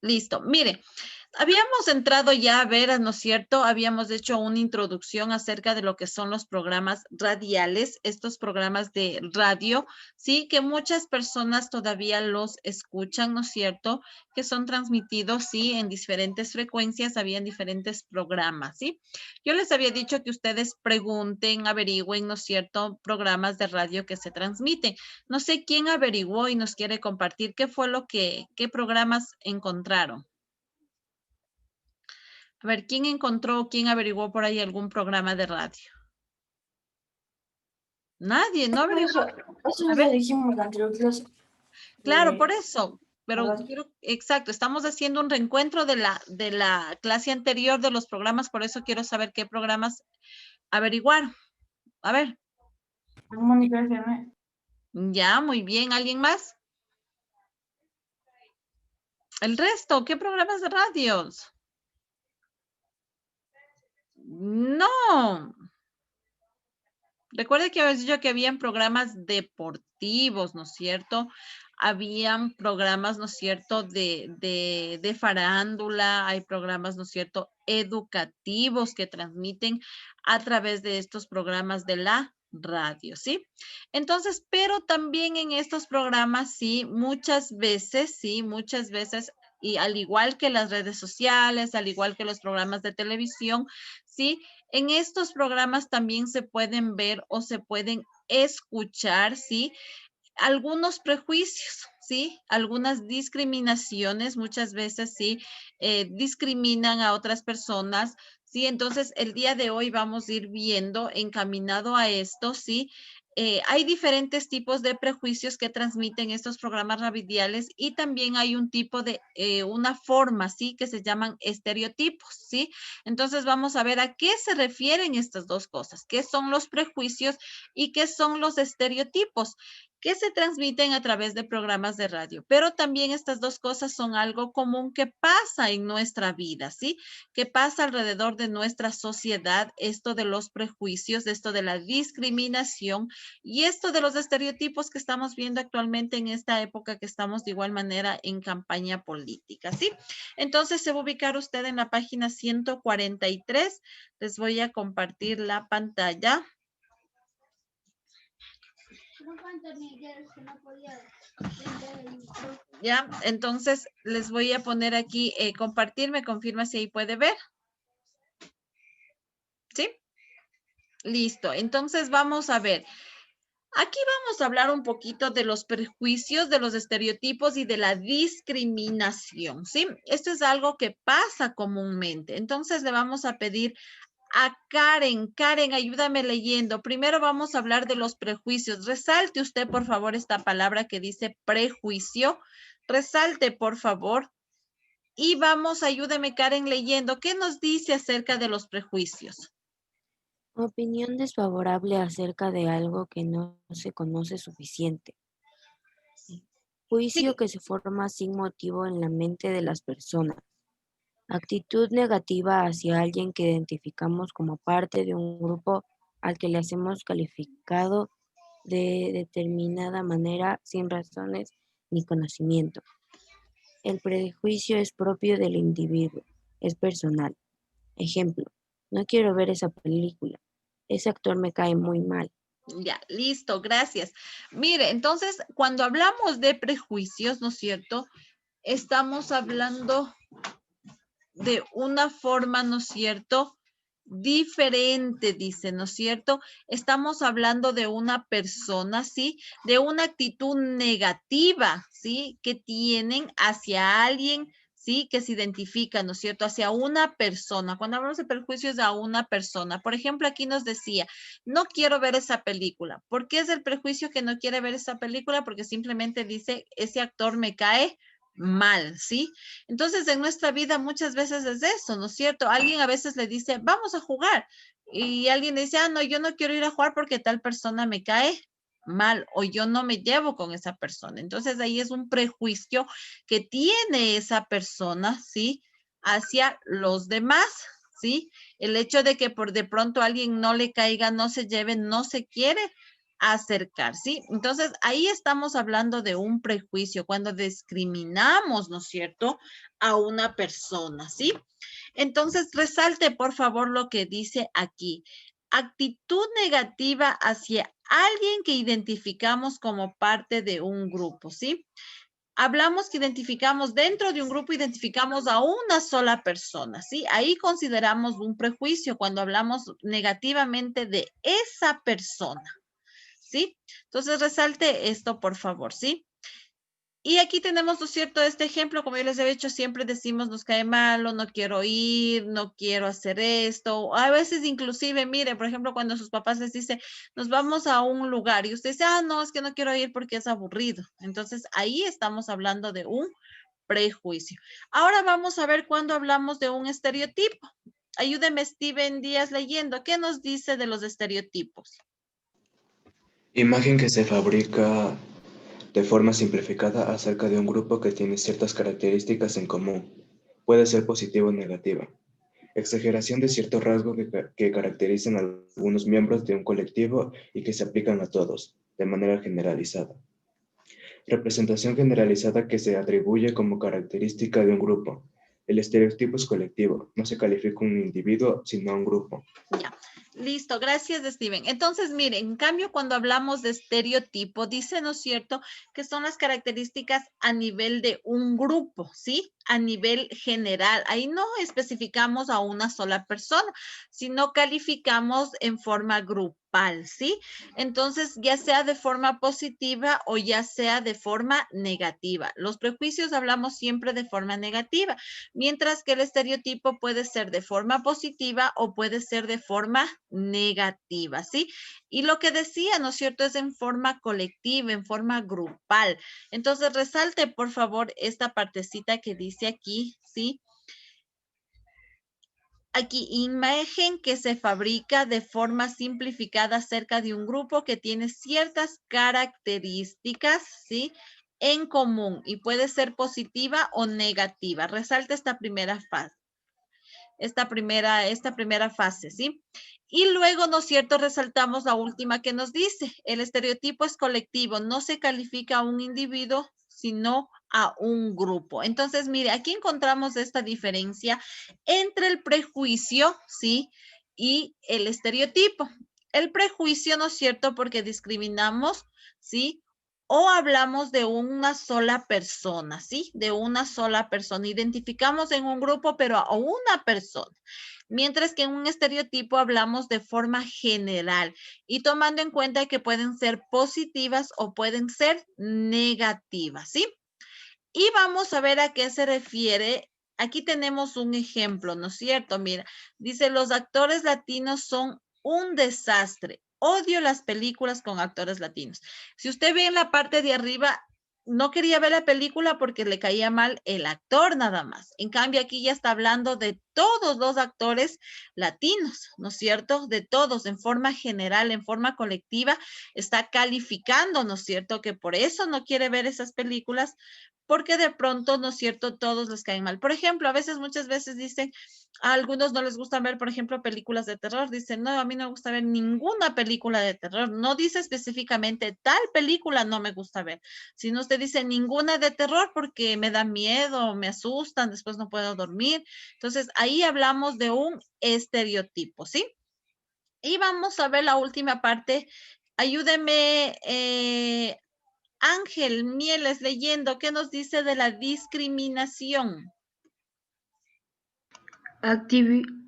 Listo. Mire, habíamos entrado ya a ver, ¿no es cierto? Habíamos hecho una introducción acerca de lo que son los programas radiales, estos programas de radio, sí, que muchas personas todavía los escuchan, ¿no es cierto? Que son transmitidos, sí, en diferentes frecuencias, habían diferentes programas, ¿sí? Yo les había dicho que ustedes pregunten, averigüen, ¿no es cierto? Programas de radio que se transmiten. No sé quién averiguó y nos quiere compartir qué fue qué programas encontraron. A ver, ¿quién encontró, quién averiguó por ahí algún programa de radio? Nadie, no averiguó. Eso A ya ver, dijimos en la anterior clase. claro, por eso. Pero ¿Verdad? exacto, estamos haciendo un reencuentro de la clase anterior de los programas, por eso quiero saber qué programas averiguar. A ver, Mónica FM. ya, muy bien. ¿Alguien más? El resto, ¿qué programas de radios? No. Recuerde que habéis dicho que habían programas deportivos, ¿no es cierto? Habían programas, ¿no es cierto?, de farándula, hay programas, ¿no es cierto?, educativos que transmiten a través de estos programas de la radio, ¿sí? Entonces, pero también en estos programas, sí, muchas veces, y al igual que las redes sociales, al igual que los programas de televisión, sí, en estos programas también se pueden ver o se pueden escuchar, ¿sí? Algunos prejuicios, ¿sí? Algunas discriminaciones, muchas veces, sí, discriminan a otras personas, ¿sí? Entonces, el día de hoy vamos a ir viendo, encaminado a esto, ¿sí? Hay diferentes tipos de prejuicios que transmiten estos programas radiales y también hay un tipo de, una forma, ¿sí? Que se llaman estereotipos, ¿sí? Entonces vamos a ver a qué se refieren estas dos cosas, qué son los prejuicios y qué son los estereotipos que se transmiten a través de programas de radio. Pero también estas dos cosas son algo común que pasa en nuestra vida, ¿sí? Que pasa alrededor de nuestra sociedad, esto de los prejuicios, esto de la discriminación y esto de los estereotipos que estamos viendo actualmente en esta época que estamos de igual manera en campaña política, ¿sí? Entonces se va a ubicar usted en la página 143. Les voy a compartir la pantalla. Ya, entonces les voy a poner aquí compartir, me confirma si ahí puede ver. ¿Sí? Listo, entonces vamos a ver. Aquí vamos a hablar un poquito de los prejuicios, de los estereotipos y de la discriminación, ¿sí? Esto es algo que pasa comúnmente. Entonces le vamos a pedir a Karen. Karen, ayúdame leyendo. Primero vamos a hablar de los prejuicios. Resalte usted, por favor, esta palabra que dice prejuicio. Resalte, por favor. Y vamos, ayúdame, Karen, leyendo. ¿Qué nos dice acerca de los prejuicios? Opinión desfavorable acerca de algo que no se conoce suficiente. Juicio Sí, que se forma sin motivo en la mente de las personas. Actitud negativa hacia alguien que identificamos como parte de un grupo al que le hacemos calificado de determinada manera sin razones ni conocimiento. El prejuicio es propio del individuo, es personal. Ejemplo, no quiero ver esa película. Ese actor me cae muy mal. ya, listo, gracias. Mire, entonces, cuando hablamos de prejuicios, ¿no es cierto? Estamos hablando de una forma, ¿no es cierto? Diferente, dice, ¿no es cierto? Estamos hablando de una persona, ¿sí? De una actitud negativa, ¿sí? Que tienen hacia alguien, ¿sí? Que se identifica, ¿no es cierto? Hacia una persona. Cuando hablamos de prejuicios a una persona, por ejemplo, aquí nos decía, no quiero ver esa película. ¿Por qué es el prejuicio que no quiere ver esa película? Porque simplemente dice, ese actor me cae mal, ¿sí? Entonces, en nuestra vida muchas veces es eso, ¿no es cierto? Alguien a veces le dice, vamos a jugar. Y alguien le dice, ah, no, yo no quiero ir a jugar porque tal persona me cae mal o yo no me llevo con esa persona. Entonces, ahí es un prejuicio que tiene esa persona, ¿sí? Hacia los demás, ¿sí? El hecho de que por de pronto alguien no le caiga, no se lleve, no se quiere acercar, ¿sí? Entonces, ahí estamos hablando de un prejuicio, cuando discriminamos, ¿no es cierto?, a una persona, ¿sí? Entonces, resalte, por favor, lo que dice aquí. Actitud negativa hacia alguien que identificamos como parte de un grupo, ¿sí? Hablamos que identificamos dentro de un grupo, identificamos a una sola persona, ¿sí? Ahí consideramos un prejuicio cuando hablamos negativamente de esa persona, ¿sí? Entonces, resalte esto, por favor, ¿sí? Y aquí tenemos, ¿no es cierto?, este ejemplo, como yo les he dicho, siempre decimos, nos cae mal, o no quiero ir, no quiero hacer esto. A veces inclusive, mire, por ejemplo, cuando sus papás les dicen, nos vamos a un lugar, y usted dice, ah, no, es que no quiero ir porque es aburrido. Entonces, ahí estamos hablando de un prejuicio. Ahora vamos a ver cuando hablamos de un estereotipo. Ayúdeme, Steven Díaz, leyendo. ¿Qué nos dice de los estereotipos? Imagen que se fabrica de forma simplificada acerca de un grupo que tiene ciertas características en común. Puede ser positiva o negativa. Exageración de ciertos rasgos que caracterizan a algunos miembros de un colectivo y que se aplican a todos, de manera generalizada. Representación generalizada que se atribuye como característica de un grupo. El estereotipo es colectivo, no se califica un individuo, sino a un grupo. Ya, listo, gracias, Steven. Entonces, miren, en cambio, cuando hablamos de estereotipo, dice, ¿no es cierto?, que son las características a nivel de un grupo, ¿sí? A nivel general. Ahí no especificamos a una sola persona, sino calificamos en forma grupal, ¿sí? Entonces, ya sea de forma positiva o ya sea de forma negativa. Los prejuicios hablamos siempre de forma negativa, mientras que el estereotipo puede ser de forma positiva o puede ser de forma negativa, ¿sí? Y lo que decía, ¿no es cierto?, es en forma colectiva, en forma grupal. Entonces, resalte, por favor, esta partecita que dice aquí, ¿sí? Aquí, imagen que se fabrica de forma simplificada acerca de un grupo que tiene ciertas características, ¿sí?, en común y puede ser positiva o negativa. Resalta esta primera fase. Esta primera fase, ¿sí? Y luego, ¿no es cierto?, resaltamos la última que nos dice, el estereotipo es colectivo, no se califica a un individuo, sino a un grupo. Entonces, mire, aquí encontramos esta diferencia entre el prejuicio, ¿sí?, y el estereotipo. El prejuicio, ¿no es cierto?, porque discriminamos, ¿sí?, o hablamos de una sola persona, ¿sí? De una sola persona. Identificamos en un grupo, pero a una persona. Mientras que en un estereotipo hablamos de forma general y tomando en cuenta que pueden ser positivas o pueden ser negativas, ¿sí? Y vamos a ver a qué se refiere. Aquí tenemos un ejemplo, ¿no es cierto? Mira, dice, los actores latinos son un desastre. Odio las películas con actores latinos. Si usted ve en la parte de arriba, no quería ver la película porque le caía mal el actor nada más. En cambio, aquí ya está hablando de todos los actores latinos, ¿no es cierto? De todos, en forma general, en forma colectiva, está calificando, ¿no es cierto? Que por eso no quiere ver esas películas, porque de pronto, ¿no es cierto?, todos les caen mal. Por ejemplo, a veces, muchas veces dicen, a algunos no les gusta ver, por ejemplo, películas de terror. Dicen, no, a mí no me gusta ver ninguna película de terror. No dice específicamente, tal película no me gusta ver, sino usted dice, ninguna de terror porque me da miedo, me asustan, después no puedo dormir. Entonces, ahí hablamos de un estereotipo, ¿sí? Y vamos a ver la última parte. Ayúdeme, Ángel Mieles, leyendo, ¿qué nos dice de la discriminación?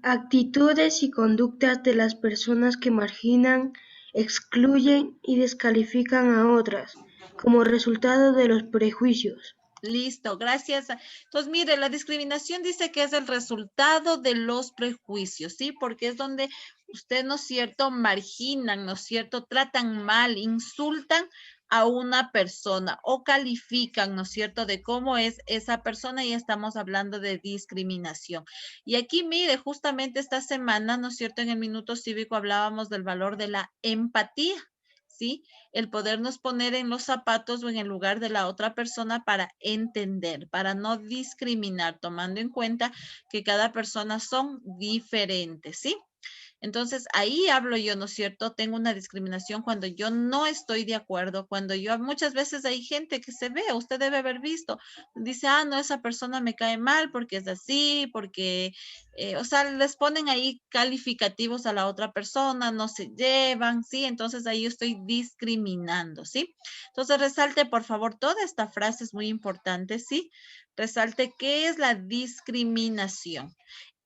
Actitudes y conductas de las personas que marginan, excluyen y descalifican a otras, como resultado de los prejuicios. Listo, gracias. Entonces, mire, la discriminación dice que es el resultado de los prejuicios, ¿sí? Porque es donde usted, ¿no es cierto?, marginan, ¿no es cierto?, tratan mal, insultan a una persona o califican, ¿no es cierto?, de cómo es esa persona y estamos hablando de discriminación. Y aquí, mire, justamente esta semana, ¿no es cierto?, en el Minuto Cívico hablábamos del valor de la empatía, ¿sí? El podernos poner en los zapatos o en el lugar de la otra persona para entender, para no discriminar, tomando en cuenta que cada persona son diferentes, ¿sí? Entonces, ahí hablo yo, ¿no es cierto? Tengo una discriminación cuando yo no estoy de acuerdo, cuando yo, muchas veces hay gente que se ve, usted debe haber visto, dice, ah, no, esa persona me cae mal porque es así, porque, o sea, les ponen ahí calificativos a la otra persona, no se llevan, ¿sí? Entonces, ahí yo estoy discriminando, ¿sí? Entonces, resalte, por favor, toda esta frase es muy importante, ¿sí? Resalte qué es la discriminación.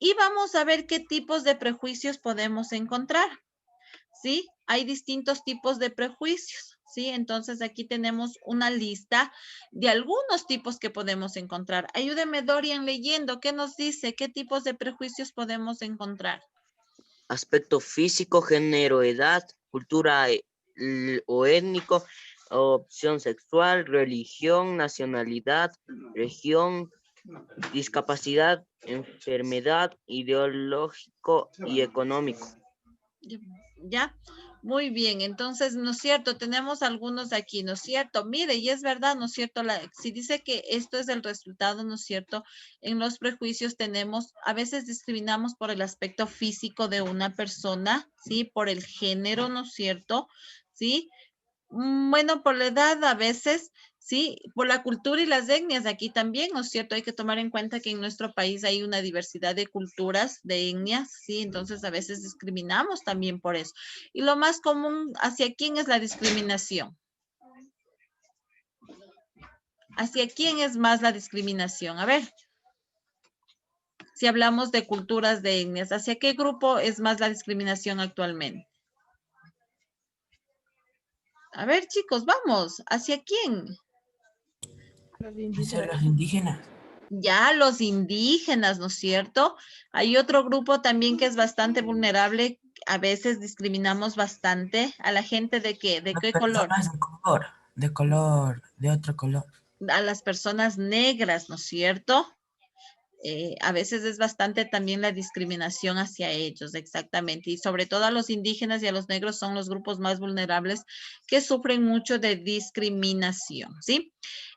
Y vamos a ver qué tipos de prejuicios podemos encontrar, ¿sí? Hay distintos tipos de prejuicios, ¿sí? Entonces aquí tenemos una lista de algunos tipos que podemos encontrar. Ayúdeme, Dorian, leyendo. ¿Qué nos dice? ¿Qué tipos de prejuicios podemos encontrar? Aspecto físico, género, edad, cultura o étnico, opción sexual, religión, nacionalidad, región, discapacidad, enfermedad, ideológico y económico. ¿Ya? Muy bien, entonces, ¿no es cierto? Tenemos algunos aquí, ¿no es cierto? Mire, y es verdad, ¿no es cierto? Si dice que esto es el resultado, ¿no es cierto? En los prejuicios tenemos, a veces discriminamos por el aspecto físico de una persona, ¿sí? Por el género, ¿no es cierto? ¿Sí? Bueno, por la edad a veces, sí, por la cultura y las etnias aquí también, ¿no es cierto? Hay que tomar en cuenta que en nuestro país hay una diversidad de culturas, de etnias, sí, entonces a veces discriminamos también por eso. Y lo más común, ¿hacia quién es la discriminación? ¿Hacia quién es más la discriminación? A ver, si hablamos de culturas, de etnias, ¿hacia qué grupo es más la discriminación actualmente? A ver, chicos, vamos, ¿hacia quién? Los indígenas. Ya los indígenas, ¿no es cierto? Hay otro grupo también que es bastante vulnerable. A veces discriminamos bastante a la gente de qué color. Personas de otro color. A las personas negras, ¿no es cierto? A veces es bastante también la discriminación hacia ellos, exactamente. Y sobre todo a los indígenas y a los negros son los grupos más vulnerables que sufren mucho de discriminación, ¿sí?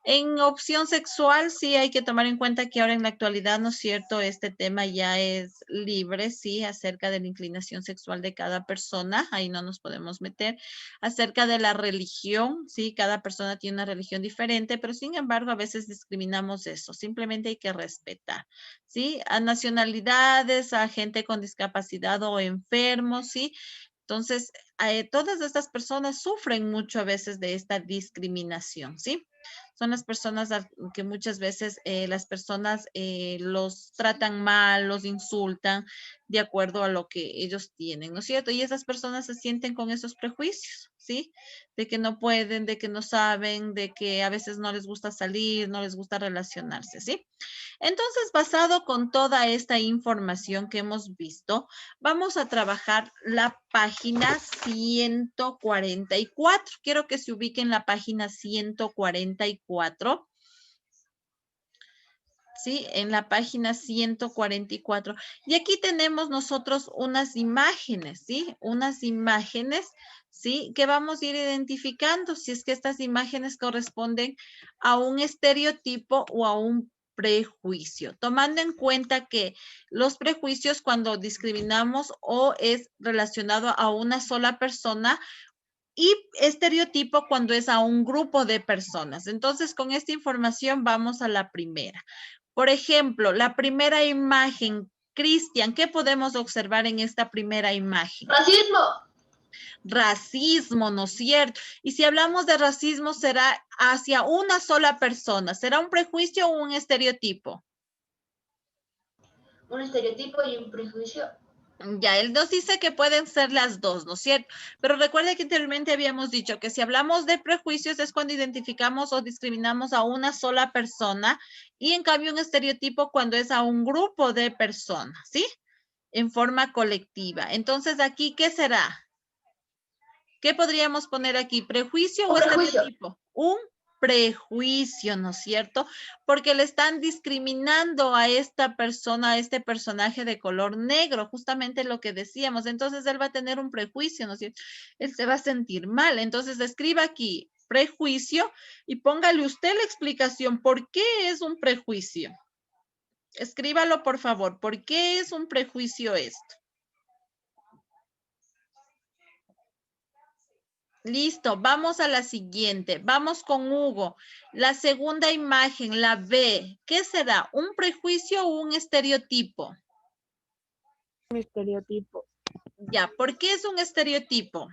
En opción sexual, sí hay que tomar en cuenta que ahora en la actualidad, ¿no es cierto? Este tema ya es libre, sí, acerca de la inclinación sexual de cada persona, ahí no nos podemos meter. Acerca de la religión, sí, cada persona tiene una religión diferente, pero sin embargo a veces discriminamos eso, simplemente hay que respetar, ¿sí? A nacionalidades, a gente con discapacidad o enfermos, ¿sí? Entonces, todas estas personas sufren mucho a veces de esta discriminación, ¿sí? Son las personas que muchas veces las personas los tratan mal, los insultan de acuerdo a lo que ellos tienen, ¿no es cierto? Y esas personas se sienten con esos prejuicios, ¿sí? De que no pueden, de que no saben, de que a veces no les gusta salir, no les gusta relacionarse, ¿sí? Entonces, basado con toda esta información que hemos visto, vamos a trabajar la página 144. Quiero que se ubique en la página 144. ¿Sí? En la página 144. Y aquí tenemos nosotros unas imágenes, ¿sí? Unas imágenes, ¿sí? Que vamos a ir identificando si es que estas imágenes corresponden a un estereotipo o a un prejuicio, tomando en cuenta que los prejuicios cuando discriminamos o es relacionado a una sola persona y estereotipo cuando es a un grupo de personas. Entonces, con esta información vamos a la primera. Por ejemplo, la primera imagen, Cristian, ¿qué podemos observar en esta primera imagen? Racismo. Racismo, ¿no es cierto? Y si hablamos de racismo, será hacia una sola persona. ¿Será un prejuicio o un estereotipo? Un estereotipo y un prejuicio. Ya, él nos dice que pueden ser las dos, ¿no es cierto? Pero recuerda que anteriormente habíamos dicho que si hablamos de prejuicios es cuando identificamos o discriminamos a una sola persona y en cambio un estereotipo cuando es a un grupo de personas, ¿sí? En forma colectiva. Entonces, aquí, ¿qué será? ¿Qué podríamos poner aquí? ¿Prejuicio o estereotipo? Un prejuicio, ¿no es cierto? Porque le están discriminando a esta persona, a este personaje de color negro, justamente lo que decíamos. Entonces, él va a tener un prejuicio, ¿no es cierto? Él se va a sentir mal. Entonces, escriba aquí prejuicio y póngale usted la explicación. ¿Por qué es un prejuicio? Escríbalo, por favor. ¿Por qué es un prejuicio esto? Listo, vamos a la siguiente. Vamos con Hugo. La segunda imagen, la B. ¿Qué será? ¿Un prejuicio o un estereotipo? Un estereotipo, Ya, ¿por qué es un estereotipo?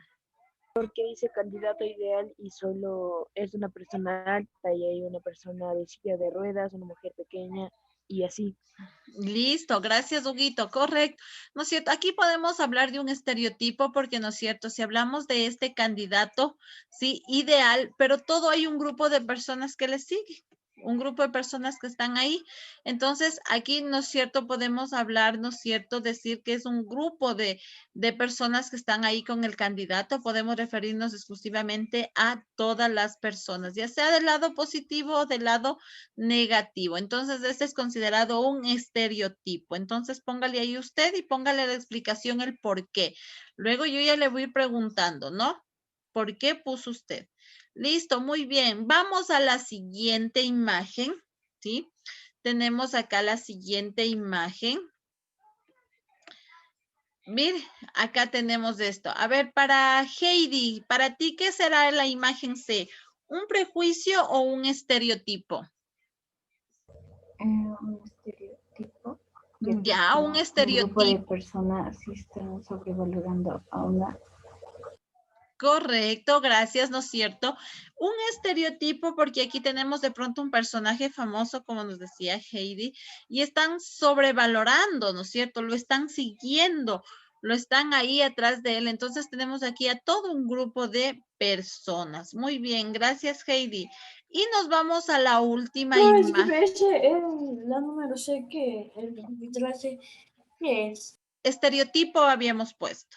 porque dice candidato ideal y solo es una persona alta y hay una persona de silla de ruedas, una mujer pequeña y así. Listo, gracias, Huguito, correcto. ¿No es cierto? Aquí podemos hablar de un estereotipo porque, ¿no es cierto? Si hablamos de este candidato, sí, ideal, pero todo hay un grupo de personas que le sigue, un grupo de personas que están ahí. Entonces, aquí, ¿no es cierto? Podemos hablar, ¿no es cierto? Decir que es un grupo de personas que están ahí con el candidato. Podemos referirnos exclusivamente a todas las personas, ya sea del lado positivo o del lado negativo. Entonces, este es considerado un estereotipo. Entonces, póngale ahí usted y póngale la explicación el por qué. Luego yo ya le voy preguntando, ¿no? ¿Por qué puso usted? Listo, muy bien. Vamos a la siguiente imagen, ¿sí? Tenemos acá la siguiente imagen. Mire, acá tenemos esto. A ver, para Heidi, para ti, ¿qué será la imagen C? ¿Un prejuicio o un estereotipo? Un estereotipo, ya que Ya, un un grupo de estereotipo. personas sí están sobrevalorando a una. Correcto, gracias, ¿no es cierto? Un estereotipo, porque aquí tenemos de pronto un personaje famoso, como nos decía Heidi, y están sobrevalorando, ¿no es cierto? Lo están siguiendo, lo están ahí atrás de él. Entonces tenemos aquí a todo un grupo de personas. Muy bien, gracias, Heidi. Y nos vamos a la última No, imagen. disculpe, ese es la número C que el capítulo C, ¿qué es? Estereotipo habíamos puesto.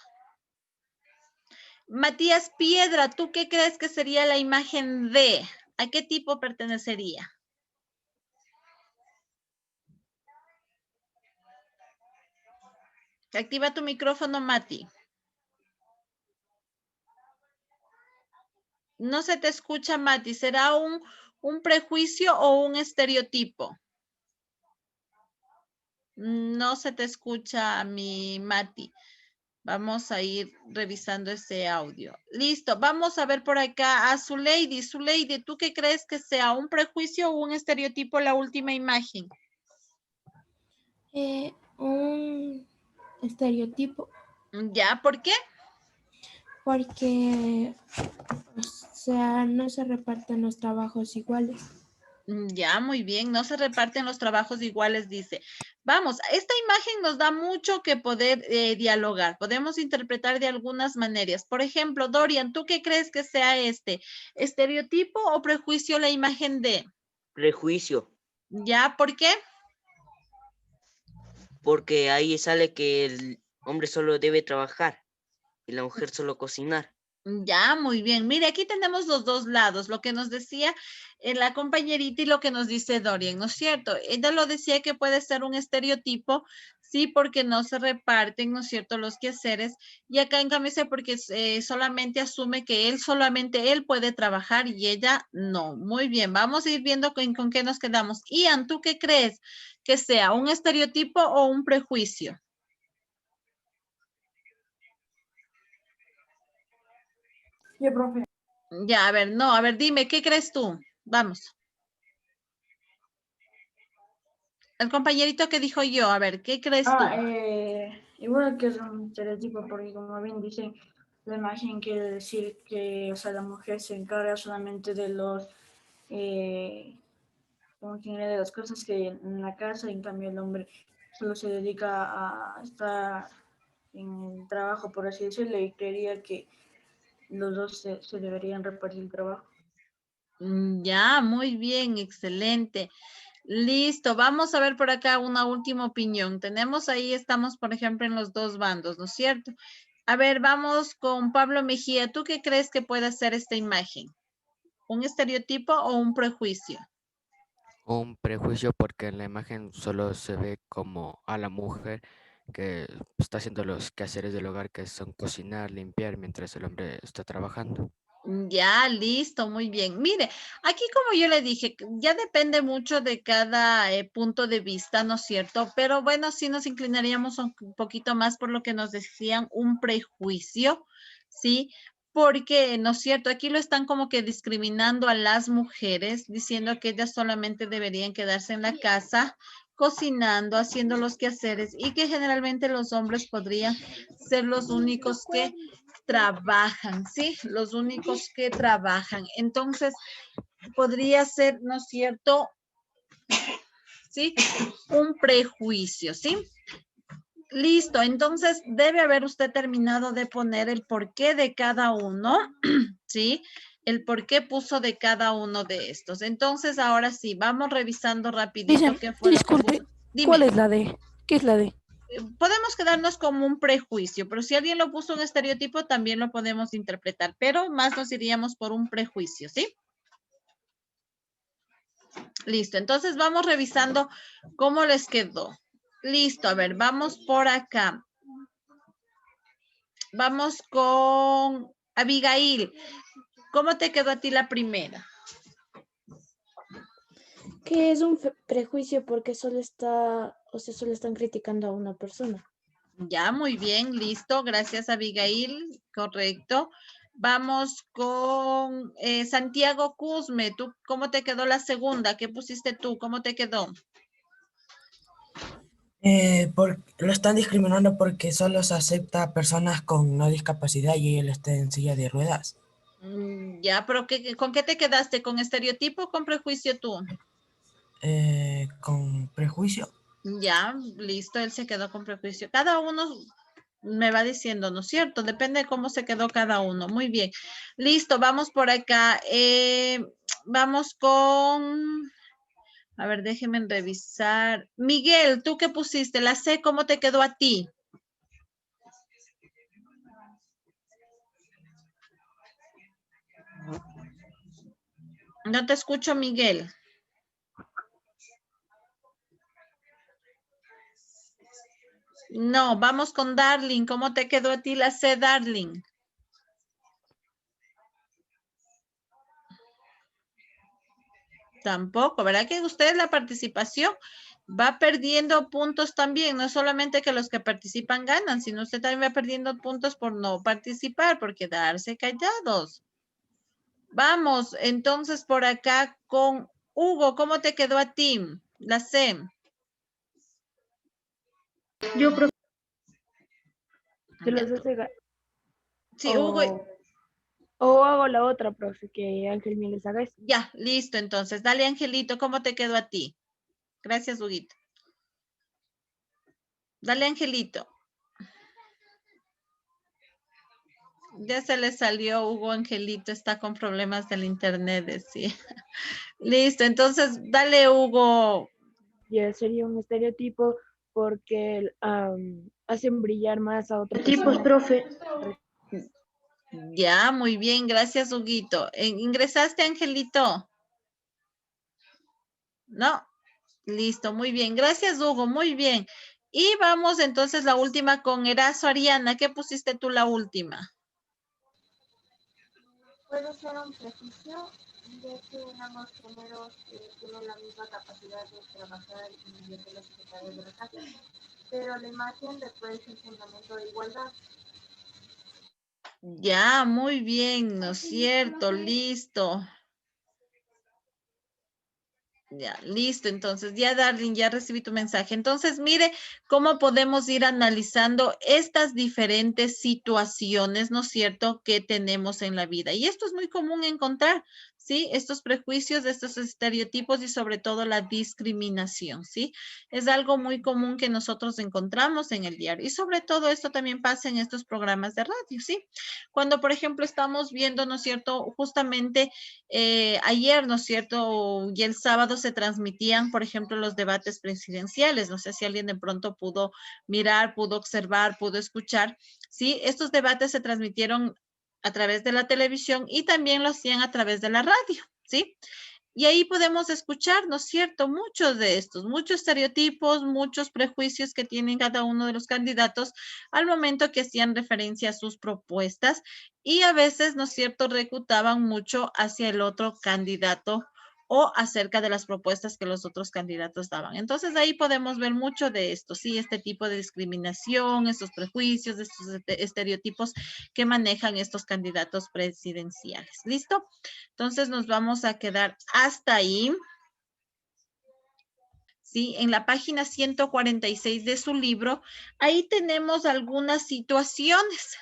Matías Piedra, ¿tú qué crees que sería la imagen D? ¿A qué tipo pertenecería? Activa tu micrófono, Mati. No se te escucha, Mati. ¿Será un prejuicio o un estereotipo? No se te escucha, mi Mati. Vamos a ir revisando ese audio. Listo, vamos a ver por acá a Zuleidi. Zuleidi, ¿tú qué crees que sea un prejuicio o un estereotipo la última imagen? Un estereotipo, ¿Ya? ¿Por qué? porque, o sea, no se reparten los trabajos iguales. Ya, muy bien, no se reparten los trabajos iguales, dice. Vamos, esta imagen nos da mucho que poder dialogar. Podemos interpretar de algunas maneras. Por ejemplo, Dorian, ¿tú qué crees que sea este? ¿Estereotipo o prejuicio la imagen de? Prejuicio, ¿Ya? ¿Por qué? porque ahí sale que el hombre solo debe trabajar y la mujer solo cocinar. Ya, muy bien. Mire, aquí tenemos los dos lados, lo que nos decía la compañerita y lo que nos dice Dorian, ¿no es cierto? Ella lo decía que puede ser un estereotipo, sí, porque no se reparten, ¿no es cierto?, los quehaceres, y acá en cambio dice porque solamente asume que solamente él puede trabajar y ella no. Muy bien, vamos a ir viendo con qué nos quedamos. Ian, ¿tú qué crees que sea, un estereotipo o un prejuicio? Sí, profe. Ya, a ver, no, a ver, dime, ¿qué crees tú? Vamos. El compañerito que dijo yo, a ver, ¿qué crees tú? Igual que es un estereotipo, porque como bien dice, la imagen quiere decir que, o sea, la mujer se encarga solamente de los, como que de las cosas que en la casa, en cambio el hombre solo se dedica a estar en el trabajo, por así decirlo, y creería que los dos se deberían repartir el trabajo. Ya, muy bien, excelente. Listo, vamos a ver por acá una última opinión. Tenemos ahí, estamos, por ejemplo, en los dos bandos, ¿no es cierto? A ver, vamos con Pablo Mejía. ¿Tú qué crees que puede ser esta imagen? ¿Un estereotipo o un prejuicio? Un prejuicio porque en la imagen solo se ve como a la mujer que está haciendo los quehaceres del hogar, que son cocinar, limpiar, mientras el hombre está trabajando. Ya, listo, muy bien. Mire, aquí como yo le dije, ya depende mucho de cada punto de vista, ¿no es cierto? Pero bueno, sí nos inclinaríamos un poquito más por lo que nos decían un prejuicio, ¿sí? porque, ¿no es cierto? Aquí lo están como que discriminando a las mujeres, diciendo que ellas solamente deberían quedarse en la casa, cocinando, haciendo los quehaceres y que generalmente los hombres podrían ser los únicos que trabajan, ¿sí? Los únicos que trabajan. Entonces, podría ser, ¿no es cierto? ¿Sí? Un prejuicio, ¿sí? Listo, entonces debe haber usted terminado de poner el porqué de cada uno, ¿sí? El por qué puso de cada uno de estos. Entonces, ahora sí, vamos revisando rapidito qué fue lo que Disculpe, puso. Dime. ¿cuál es la D? ¿Qué es la D? Podemos quedarnos como un prejuicio, pero si alguien lo puso un estereotipo, también lo podemos interpretar, pero más nos iríamos por un prejuicio, ¿sí? Listo, entonces vamos revisando cómo les quedó. Listo, a ver, vamos por acá. Vamos con Abigail. ¿Cómo te quedó a ti la primera? Que es un prejuicio porque solo están criticando a una persona. Ya, muy bien, listo. Gracias, Abigail. Correcto. Vamos con Santiago Cusme. ¿Tú cómo te quedó la segunda? ¿Qué pusiste tú? ¿Cómo te quedó? Lo están discriminando porque solo se acepta a personas con no discapacidad y él está en silla de ruedas. Ya, pero ¿con qué te quedaste? ¿Con estereotipo o con prejuicio tú? Con prejuicio. Ya, listo, él se quedó con prejuicio. Cada uno me va diciendo, ¿no es cierto? Depende de cómo se quedó cada uno. Muy bien. Listo, vamos por acá. Vamos con... A ver, déjenme revisar. Miguel, ¿tú qué pusiste? La C, ¿cómo te quedó a ti? No te escucho, Miguel. No, vamos con Darling. ¿Cómo te quedó a ti la C, Darling? Tampoco, ¿verdad que ustedes la participación va perdiendo puntos también? No solamente que los que participan ganan, sino usted también va perdiendo puntos por no participar, por quedarse callados. Vamos, entonces por acá con Hugo, ¿cómo te quedó a ti? La C. Yo Se los hace Sí, Hugo. O hago la otra, profe, que Ángel me les haga eso. Ya, listo, entonces. Dale, Angelito, ¿cómo te quedó a ti? Gracias, Huguito. Dale, Angelito. Ya se le salió Hugo. Angelito está con problemas del internet, decía. Listo, entonces, dale, Hugo. Ya sería un estereotipo porque hacen brillar más a otra tipos, persona. profe. Ya, muy bien, gracias, Huguito. ¿Ingresaste, Angelito? No, listo, muy bien. Gracias, Hugo, muy bien. Y vamos entonces la última con Erazo Ariana. ¿Qué pusiste tú la última? Puede ser un prejuicio de que ambos géneros tienen la misma capacidad de trabajar y de ser los secretarios de la casa, pero la imagen después es un fundamento de igualdad. Ya, muy bien, ¿no es cierto? Listo. Ya, listo. Entonces, ya, Darling, ya recibí tu mensaje. Entonces, mire cómo podemos ir analizando estas diferentes situaciones, ¿no es cierto?, que tenemos en la vida. Y esto es muy común encontrar, ¿sí? Estos prejuicios, estos estereotipos y sobre todo la discriminación, ¿sí? Es algo muy común que nosotros encontramos en el diario. Y sobre todo esto también pasa en estos programas de radio, ¿sí? Cuando, por ejemplo, estamos viendo, ¿no es cierto?, justamente ayer, ¿no es cierto?, y el sábado se transmitían, por ejemplo, los debates presidenciales. No sé si alguien de pronto pudo mirar, pudo observar, pudo escuchar. Sí, estos debates se transmitieron a través de la televisión y también lo hacían a través de la radio, ¿sí? Y ahí podemos escuchar, ¿no es cierto?, muchos de estos, muchos estereotipos, muchos prejuicios que tienen cada uno de los candidatos al momento que hacían referencia a sus propuestas y a veces, ¿no es cierto?, reclutaban mucho hacia el otro candidato o acerca de las propuestas que los otros candidatos daban. Entonces ahí podemos ver mucho de esto, ¿sí? Este tipo de discriminación, estos prejuicios, estos estereotipos que manejan estos candidatos presidenciales. ¿Listo? Entonces nos vamos a quedar hasta ahí. ¿Sí? En la página 146 de su libro, ahí tenemos algunas situaciones.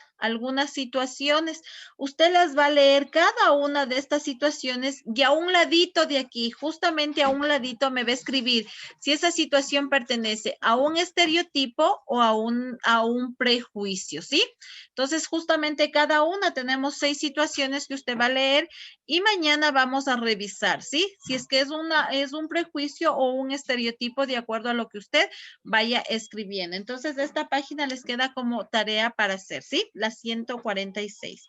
Usted las va a leer cada una de estas situaciones y a un ladito de aquí, justamente a un ladito me va a escribir si esa situación pertenece a un estereotipo o a un prejuicio, ¿sí? Entonces, justamente cada una tenemos 6 situaciones que usted va a leer y mañana vamos a revisar, ¿sí? Si es que es un prejuicio o un estereotipo de acuerdo a lo que usted vaya escribiendo. Entonces, esta página les queda como tarea para hacer, ¿sí? La 146.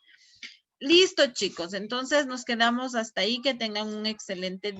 Listo, chicos. Entonces, nos quedamos hasta ahí. Que tengan un excelente día.